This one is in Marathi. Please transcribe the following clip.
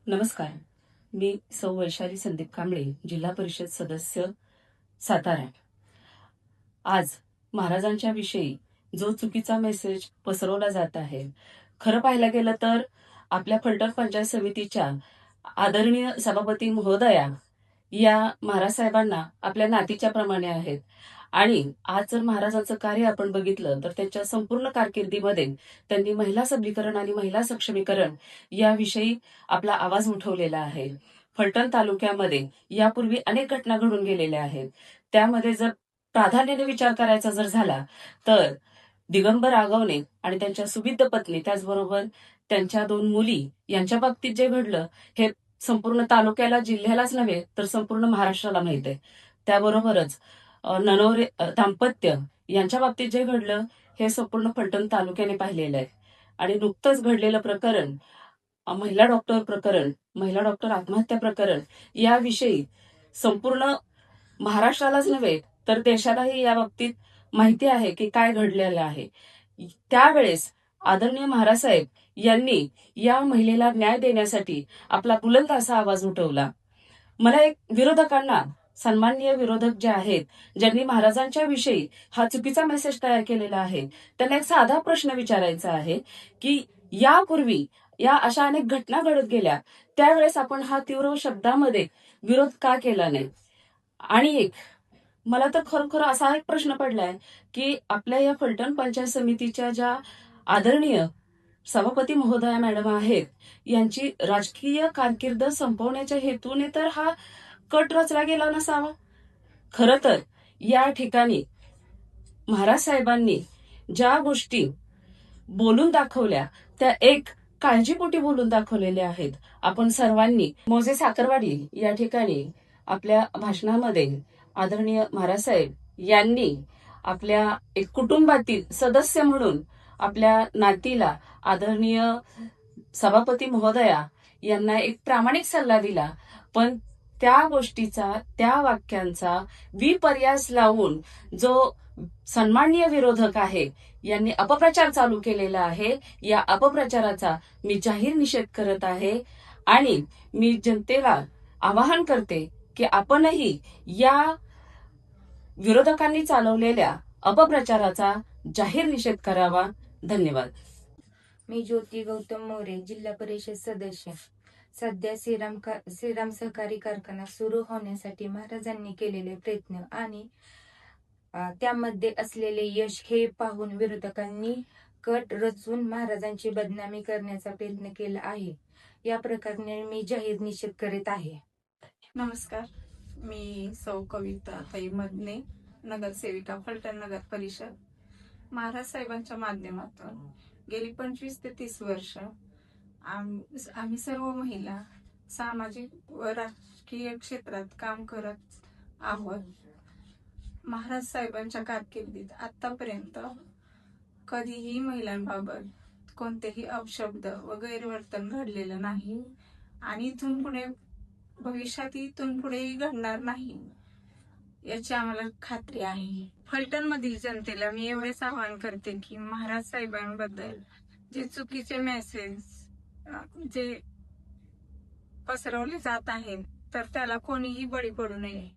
नमस्कार. मी सौ वैशाली संदीप कांबळे, जिल्हा परिषद सदस्य, सातारा. आज महाराजांच्या विषयी जो चुकीचा मेसेज पसरवला जात आहे, खरं पाहायला गेलं तर आपल्या फलटण पंचायत समितीच्या आदरणीय सभापती महोदया या महाराज साहेबांना आपल्या नातीच्या प्रमाणे आहेत. आणि आज जर महाराजांचं कार्य आपण बघितलं तर त्यांच्या संपूर्ण कारकिर्दीमध्ये त्यांनी महिला सबलीकरण आणि महिला सक्षमीकरण याविषयी आपला आवाज उठवलेला आहे. फलटण तालुक्यामध्ये यापूर्वी अनेक घटना घडून गेलेल्या आहेत. त्यामध्ये जर प्राधान्याने विचार करायचा जर झाला तर दिगंबर आगवणे आणि त्यांच्या सुविद्ध पत्नी, त्याचबरोबर त्यांच्या 2 मुली यांच्या बाबतीत जे घडलं हे संपूर्ण तालुक्याला, जिल्ह्यालाच नव्हे तर संपूर्ण महाराष्ट्राला माहित आहे. त्याबरोबरच ननवरे दाम्पत्य यांच्या बाबतीत जे घडलं हे संपूर्ण फलटण तालुक्याने पाहिलेलं आहे. आणि नुकतंच घडलेलं प्रकरण, महिला डॉक्टर प्रकरण, महिला डॉक्टर आत्महत्या प्रकरण याविषयी संपूर्ण महाराष्ट्रालाच नव्हे तर देशालाही या बाबतीत माहिती आहे की काय घडलेलं आहे. त्यावेळेस आदरणीय महाराज साहेब यांनी या महिलेला न्याय देण्यासाठी आपला बुलंद असा आवाज उठवला. मला एक विरोधकांना, सन्माननीय विरोधक जे आहेत, ज्यांनी महाराजांच्या विषयी हा चुकीचा मेसेज तयार केलेला आहे, त्यांना एक साधा प्रश्न विचारायचा आहे की यापूर्वी या अशा अनेक घटना घडत गेल्या, त्यावेळेस आपण हा तीव्र शब्दामध्ये विरोध का केला नाही? आणि एक मला तर खरोखर असा एक प्रश्न पडलाय की आपल्या या फलटण पंचायत समितीच्या ज्या आदरणीय सभापती महोदया मॅडम आहेत, यांची राजकीय कारकीर्द संपवण्याच्या हेतूने तर हा कट रचला गेला नसावा. खरं तर या ठिकाणी महाराज साहेबांनी ज्या गोष्टी बोलून दाखवल्या त्या एक काळजीपोटी बोलून दाखवलेल्या आहेत. आपण सर्वांनी मोजे साखरवाडी या ठिकाणी आपल्या भाषणामध्ये आदरणीय महाराज साहेब यांनी आपल्या एक कुटुंबातील सदस्य म्हणून आपल्या नातीला आदरणीय सभापती महोदया यांना एक प्रामाणिक सल्ला दिला, पण त्या गोष्टीचा, त्या वाक्यांचा विपर्यास लावून जो सन्माननीय विरोधक आहे यांनी अपप्रचार चालू केलेला आहे, या अपप्रचाराचा मी जाहीर निषेध करत आहे. आणि मी जनतेला आवाहन करते की आपणही या विरोधकांनी चालवलेल्या अपप्रचाराचा जाहीर निषेध करावा. धन्यवाद. मी ज्योती गौतम मोरे, जिल्हा परिषद सदस्य. सध्या श्रीराम सहकारी कारखाना सुरू होण्यासाठी महाराजांनी केलेले प्रयत्न आणि त्यामध्ये असलेले यश हे पाहून विरोधकांनी कट रचून महाराजांची बदनामी करण्याचा प्रयत्न केला आहे. या प्रकारे मी जाहीर निषेध करीत आहे. नमस्कार. मी सौ कविता ताई मदने, नगरसेविका, फलटण नगर परिषद. महाराज साहेबांच्या माध्यमातून गेली 25 ते 30 वर्ष आम्ही सर्व महिला सामाजिक व राजकीय क्षेत्रात काम करत आहोत. महाराज साहेबांच्या कारकिर्दीत आतापर्यंत कधीही महिलांबाबत कोणतेही अपशब्द व गैरवर्तन घडलेलं नाही आणि इथून पुढे भविष्यात इथून पुढेही घडणार नाही याची आम्हाला खात्री आहे. फलटण मधील जनतेला मी एवढेच आवाहन करते की महाराज साहेबांबद्दल जे चुकीचे मेसेज जे पसरवले जात आहेत तर त्याला कोणीही बळी पडू नये.